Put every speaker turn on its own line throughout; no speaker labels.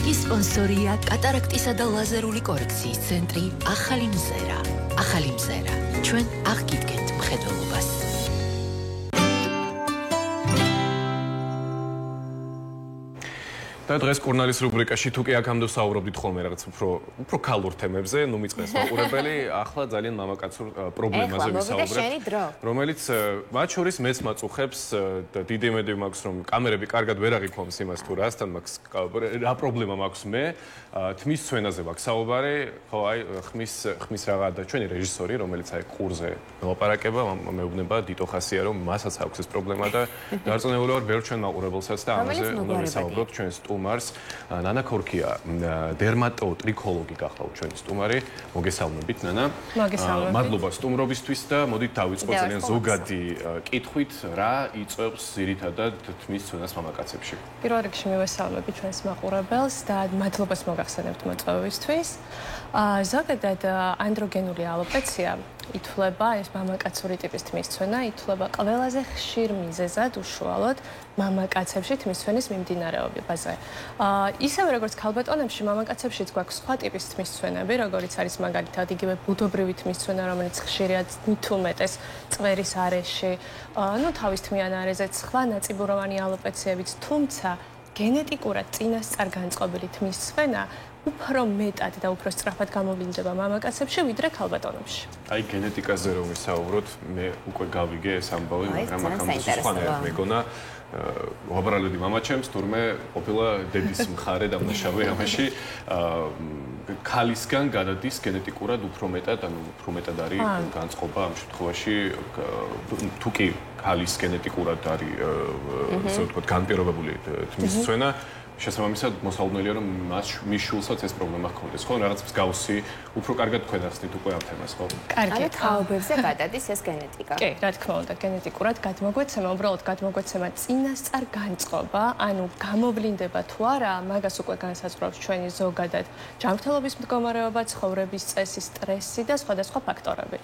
პროექტის სპონსორია კატარაქტისა და ლაზერული კორექციის ცენტრი ახალი მზერა. ახალი მზერა. ჩვენ აღგიდგენთ მხედველობას.
და დღეს კურნალის რუბრიკაში თუ კი აქამდე საუბრობდით ხოლმე რაღაც უფრო ქალურ თემებზე, ნუ მიწყეს მაყურებელი, ახლა ძალიან მამაკაცურ პრობლემაზე ვისაუბრებთ, რომელიც მათ შორის მეც მაწუხებს და დიდი იმედი მაქვს, რომ კამერები კარგად ვერ აღიქვამს იმას თუ რასთან მაქვს რა პრობლემა მაქვს მე, თმის ცვენაზე მაქვს საუბარი, ხო აი ხმის რაღაც და ჩვენი რეჟისორი, რომელიც აი ყურზე მელაპარაკება, მეუბნება დიტო ხასია, რომ მასაც აქვს ეს პრობლემა და დარწმუნებული ვარ ბევრ ჩვენ მაყურებელსაც და ამაზე უნდა ვისაუბროთ ჩვენ სტუმარს ნანა ქორქია დერმატოტრიქოლოგი გახლავთ ჩვენი სტუმარი მოგესალმებით ნანა მადლობა სტუმრობისთვის და მოდით დავიწყოთ ძალიან ზოგადი კითხვით რა იწვევს ძირითადად თმის ცვენას მამაკაცებში
პირველ რიგში მივესალმები ჩვენს მაყურებელს და მადლობას მოგახსენებთ მოწვევისთვის ზოგადად ანდროგენული ალოპეცია ითვლება ეს მამაკაცური ტიპის თმის ცვენა ითვლება ყველაზე ხშირ მიზეზად უშუალოდ მამაკაცებში თმის ცვენის მიმდინარეობაზე. ისევე როგორც ქალბატონებში, მამაკაცებშიც გვაქვს სხვა ტიპის თმის ცვენები, როგორიც არის მაგალითად იგივე ბუდობრივი თმის ცვენა, რომელიც ხშირად მით უმეტეს წვერის არეში, ну თავის თმიან არეზე, სხვა ნაწიბუროვანი ალოპეციებიც, თუმცა გენეტიკურად წინასწარ განწყობილი თმის ცვენა უფრო მეტად და უფრო სწრაფად გამოვლინდება მამაკაცებში, ვიდრე ქალბატონებში.
აი გენეტიკაზე რომ ვისაუბროთ, მე უკვე გავიგე ეს ამბავი, მაგრამ აქამდე სხვანაირად მეგონა ვაბრალოდი მამაჩემს, თურმე ყოფილა დედის მხარე დამნაშავე ამაში, ქალისგან გადადის გენეტიკურად უფრო მეტად, ანუ უფრო მეტად არის განწყობა ამ შემთხვევაში, თუ კი ქალის გენეტიკურად არის, ასე ვთქვათ, განპირობებული თმის ცვენა, შესაბამისად მოსალოდნელია რომ მის შულსაც ეს პრობლემა ჰქონდეს, ხო? რაღაც მსგავსი, უფრო კარგად თქვენ ახსნით უკვე ამ თემას, ხო?
კარგი, თაობებზე გადადის ეს გენეტიკა.
კი, რა თქმა უნდა, გენეტიკურად გადმოგვეცემა, უბრალოდ გადმოგვეცემა წინასწარ განწყობა, ანუ გამოვლინდება თუ არა, მაგას უკვე განსაზღვრავს ჩვენი ზოგადად ჯანმრთელობის მდგომარეობა, ცხოვრების წესი, სტრესი და სხვადასხვა ფაქტორები.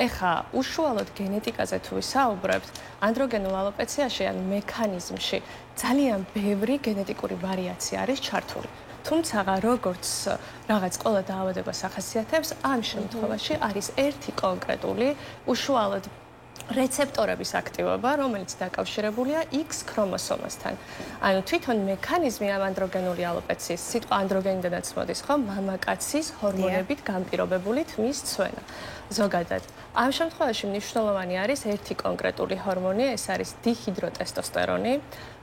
ეხლა უშუალოდ გენეტიკაზე თუ ვისაუბრებთ, ანდროგენულ ალოპეციაში ან მექანიზმში ძალიან ბევრი გენეტიკური ვარიაცია არის ჩართული. თუმცა როგორც რაღაც ყველა დაავადებას ახასიათებს, ამ შემთხვევაში არის ერთი კონკრეტული უშუალოდ რეცეპტორების აქტივობა, რომელიც დაკავშირებულია X ქრომოსომასთან. ანუ თვითონ მექანიზმი ამ ანდროგენული ალოპეციის, სიტყვა ანდროგენიდანაც მოდის, ხო, მამაკაცის ჰორმონებით განპირობებული თმის ცვენა. ზოგადად, ამ შემთხვევაში მნიშვნელოვანი არის ერთი კონკრეტული ჰორმონი, ეს არის დიჰიდროტესტოსტერონი,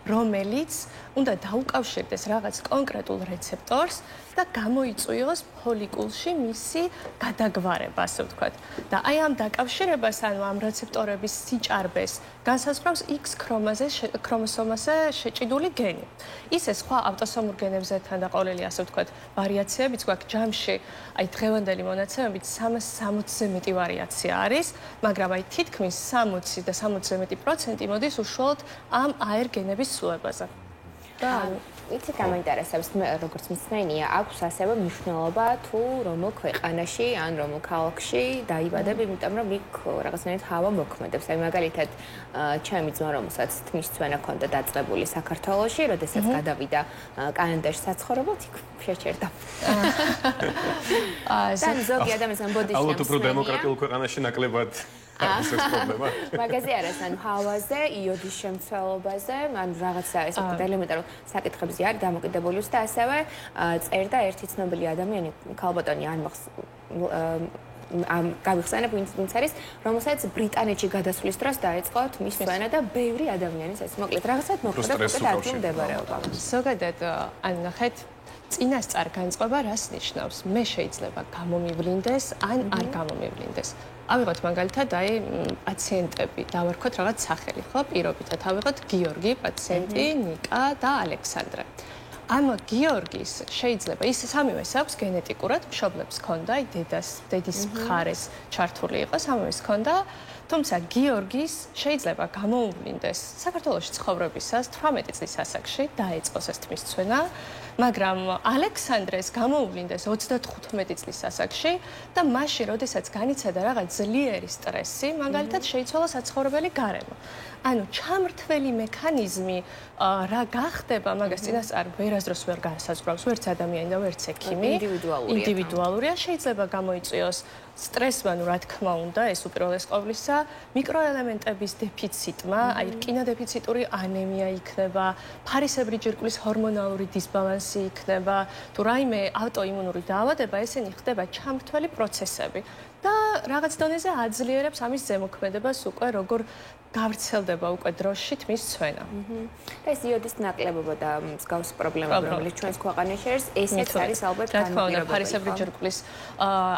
რომელიც უნდა დაუკავშირდეს რაღაც კონკრეტულ რეცეპტორს და გამოიწვიოს ფოლიკულში მისი გადაგვარება, ასე ვთქვათ. და აი ამ დაკავშირებას, ანუ ამ რეცეპტორების სიჭარბეს განსაზღვრავს X ქრომოსომაზე შეჭიდული გენი. ისე სხვა ავტოსომურ გენებზე თანდაყოლილი, ასე ვთქვათ, ვარიაციებიც გვაქვს ჯამში, აი დღევანდელი მონაცემებით 360-ზე მეტი ვარიაცია არის, მაგრამ აი თითქმის 60 და 60-ზე მეტი პროცენტი მოდის უშუალოდ ამ AR გენების სულებაზე. და
იცით ამაინტერესებს მე როგორც მსმენია აქვს ასევე მნიშვნელობა თუ რომელ ქვეყანაში ან რომელ ქალაქში დაიბადებ, იმიტომ რომ იქ რაღაცნაირად ჰავა მოქმედებს. აი მაგალითად ჩემი ძმა რომელსაც თმის ცვენა ჰქონდა დაწყებული საქართველოში, როდესაც გადავიდა კანადაში საცხოვრებლად, იქ შეჭერდა. და ზოგი ადამიანს ამბოდის
ალბათ უფრო დემოკრატიულ ქვეყანაში ნაკლებად ეს პრობლემა.
მაგაზე არის ან ჰავაზე, იოდის შემცველობაზე, ან რაღაცა ეს ელემენტარულ საკითხებზე არის დამოკიდებული და ასევე წერდა ერთი ცნობილი ადამიანი, ქალბატონი არ გავიხსენებ ვინც არის, რომელსაც ბრიტანეთში გადასვლის დროს დაეწყო თმის ცვენა და ბევრი ადამიანის ეს მოკლედ რაღაცად მოხდა უკვე ადგილმდებარეობა.
ზოგადად ან ნახეთ წინასწარ განწყობა რას ნიშნავს? მე შეიძლება გამომივლინდეს ან არ გამომივლინდეს. ავიღოთ მაგალითად აი პაციენტები, დავარქოთ რაღაც სახელი, ხო? პირობითად ავიღოთ გიორგი, პაციენტი, ნიკა და ალექსანდრე. ამ გიორგის შეიძლება ის სამივეს აქვს გენეტიკურად მშობლებს ჰქონდა, აი დედის მხარეს ჩართული იყო, სამივეს ჰქონდა, თუმცა გიორგის შეიძლება გამოუვლინდეს საქართველოში ცხოვრებისას 18 წლის ასაკში დაეწყოს ეს თმის ცვენა მაგრამ ალექსანდრეს გამოუვლინდეს 35 წლის ასაკში და მაშინ, როდესაც განიცადა რაღაც ძლიერი სტრესი, მაგალითად შეიცვალა საცხოვრებელი გარემო. ანუ ჩამრთველი მექანიზმი რა გახდება, მაგას წინასწარ ვერასდროს ვერ განსაზღვრავს ვერც ადამიანი და ვერც ექიმი. ინდივიდუალურია, შეიძლება გამოიწვიოს სტრესმა, რა თქმა უნდა, ეს უპირველეს ყოვლისა, მიკროელემენტების დეფიციტმა, აი რკინა-დეფიციტური ანემია იქნება, ფარისებრი ჯირკვლის ჰორმონალური დისბალანსი იქნება, თუ რაიმე ავტოიმუნური დაავადება, ესენი ხდება ჩამრთველი პროცესები და რაღაც დონეზე აძლიერებს ამის ზემოქმედებას უკვე როგორ გავრცელდება უკვე დროში თმის ცვენა.
ეს იოდის ნაკლებობა და მსგავსი პრობლემები, რომელიც ჩვენს ქვეყანაში არის, ესეც არის ალბათ განპირობებული.
ფარისებრი ჯირკვლის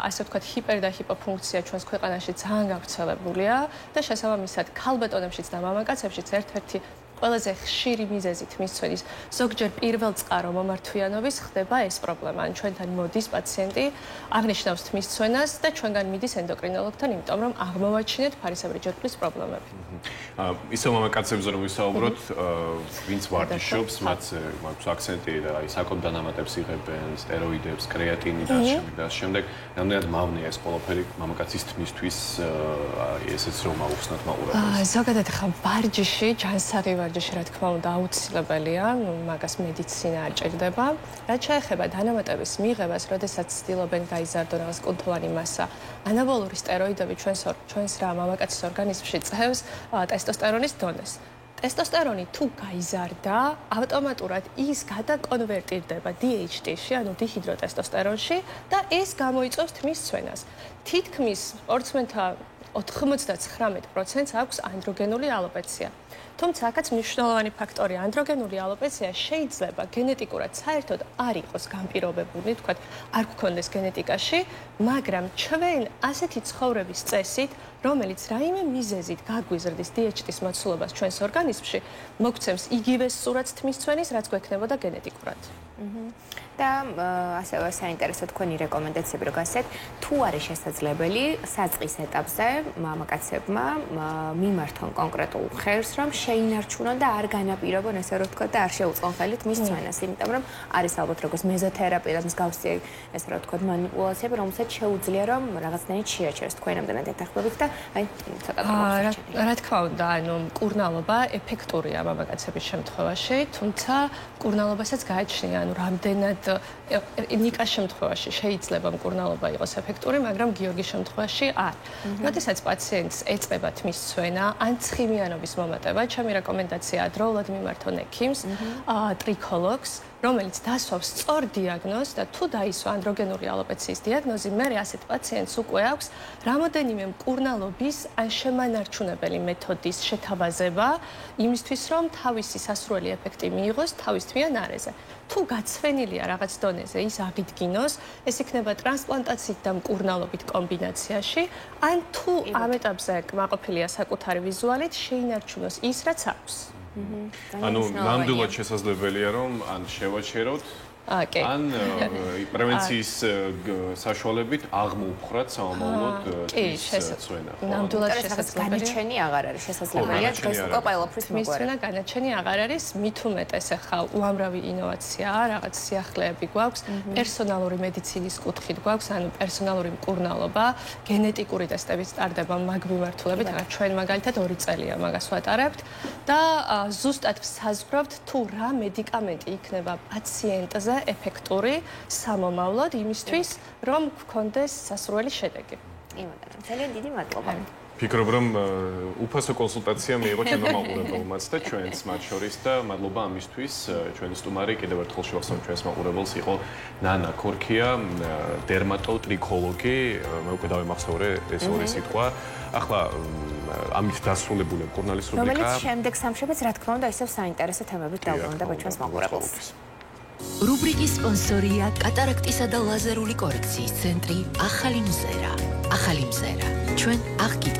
ასე ვთქვათ, ჰიპერ და ჰიპოფუნქცია ჩვენს ქვეყანაში ძალიან გავრცელებულია და შესაბამისად ქალბატონებშიც და მამაკაცებშიც ერთ-ერთი ყველაზე ხშირი მიზეზი თმის ცვენის ზოგჯერ პირველ წყარო მომართვიანობის ხდება ეს პრობლემა. ან ჩვენთან მოდის პაციენტი, აღნიშნავს თმის ცვენას და ჩვენგან მიდის ენდოკრინოლოგთან, იმიტომ რომ აღმოვაჩინეთ ფარისებრი ჯირკვლის პრობლემები.
ისევ მამაკაცებზე რომ ვისაუბროთ, ვინც ვარჯიშობს, მათ მაქვს აქცენტი და აი საკობ დანამატებს იღებენ, სტეროიდებს, კრეატინი და შემდეგ, რამდენად მავნეა ეს ყველაფერი მამაკაცის თმისთვის, ესეც რომ აუხსნათ მაყურებელს.
ზოგადად ხა ვარჯიში, ჯანსაღი ვარჯიში, რა თქმა უნდა, აუცილებელია, მაგას მედიცინა არ ჭირდება. რაც შეეხება დანამატების მიღებას, როდესაც ცდილობენ გაიზარდონ რაღაც კუნთოვანი მასა, ანაბოლური სტეროიდები ჩვენს რა მამაკაცის ორგანიზმში წევს ტესტოსტერონის დონეს. ტესტოსტერონი თუ გაიზარდა, ავტომატურად ის გადაკონვერტირდება DHT-ში, ანუ დიჰიდროტესტოსტერონში და ეს გამოიწვევს თმის ცვენას. თითქმის სპორტსმენთა 99% აქვს ანდროგენული ალოპეცია. თუმცა აქაც მნიშვნელოვანი ფაქტორია, ანდროგენული ალოპეცია შეიძლება გენეტიკურად საერთოდ არ იყოს განპირობებული, თქვათ, არ გქონდეს გენეტიკაში, მაგრამ ჩვენ ასეთი ცხოვრების წესით, რომელიც რაიმე მიზეზით გაგვიზრდის DHT-ის მოცულობას ჩვენს ორგანიზმში, მოგცემს იგივე სურათს თმის ცვენის, რაც გვექნებოდა გენეტიკურად.
და ასევე საინტერესო თქვენი რეკომენდაციები რო გასცეთ, თუ არის შესაძლებელი საწყის ეტაპზე მამაკაცებმა მიმართონ კონკრეტულ ხერხს, რომ შეინარჩუნონ და არ განაპირობონ, ესე რომ ვთქვათ, და არ შეუწყონ ხელით მის ცვენას, იმიტომ რომ არის ალბათ როგორც მეზოთერაპია და მსგავსი, ესე რომ ვთქვათ, манипуляციები, რომელსაც შეუძლია რომ რაღაცნაირად შეაჩეროს თქვენ ამდენად ეთანხმებით და აი ცოტა
რა თქმა უნდა, ანუ მკურნალობა ეფექტურია მამაკაცების შემთხვევაში, თუმცა მკურნალობასაც გააჩნია, ანუ რამდენად ნიკას შემთხვევაში შეიძლება მკურნალობა იყოს ეფექტური, მაგრამ გიორგის შემთხვევაში არ. როდესაც პაციენტს ეწყება თმის ცვენა ან ცხიმიანობის მომატება, ჩემი რეკომენდაციაა დროულად მიმართონ ექიმს, ტრიქოლოგს, რომელიც დასვავს სწორ დიაგნოზს და თუ დაისვა ანდროგენული ალოპეციის დიაგნოზი, მერე ასეთ პაციენტს უკვე აქვს რამოდენიმე მკურნალობის ან შემანარჩუნებელი მეთოდის შეთავაზება იმისთვის, რომ თავისი სასურველი ეფექტი მიიღოს თავისთვიან არეზე. თუ გაცვენილია რაღაც დონეზე ის აღიდგინოს, ეს იქნება ტრანსპლანტაციით და მკურნალობით კომბინაციაში, ან თუ ამ ეტაპზე კმაყოფილია საკუთარი ვიზუალით, შეინარჩუნოს ის, რაც აქვს.
ანუ ნამდვილად შესაძლებელია რომ ან შევაჩეროთ ან პრევენციის საშუალებით აღმოუხვრათ სამომავლოდ თმის ცვენა.
ნამდვილად შესაძლებელია.
განაჩენი აღარ არის შესაძლებელია დღეს უკვე ყველაფრის
თმის ცვენა განაჩენი აღარ არის, მით უმეტეს ახლა უამრავი ინოვაციაა, რაღაც სიახლეები გვაქვს, პერსონალური მედიცინის კუთხით გვაქვს, ანუ პერსონალური მკურნალობა, გენეტიკური ტესტებით სტარდება მაგ მიმართულებით, რა ჩვენ მაგალითად 2 წელია მაგას ვატარებთ და ზუსტად ვსაზღვრობთ თუ რა მედიკამენტი იქნება პაციენტზე ეფექტური სამომავლოდ იმისთვის, რომ გქონდეს სასურველი შედეგი.
იმატანო, ძალიან დიდი მადლობა.
ფიქრობ რომ უფასო კონსულტაცია მიიღო ჩვენმა მაყურებელმაც და ჩვენც მათ შორის და მადლობა ამისთვის. ჩვენი სტუმარი კიდევ ერთხელ შევახსენებ ჩვენს მაყურებელს იყო ნანა ქორქია, დერმატოტრიქოლოგი, მე უკვე დავიმახსოვრე ეს ორი სიტყვა. ახლა ამით დასრულებულია მკურნალის რუბრიკა.
რომელიც შემდეგ სამშაბათს რა თქმა უნდა ისევ საინტერესო თემებით დავბრუნდება ჩვენს მაყურებელს.
რუბრიკის სპონსორია კატარაქტისა და ლაზერული კორექციის ცენტრი ახალი მზერა. ახალი მზერა. ჩვენ აღგით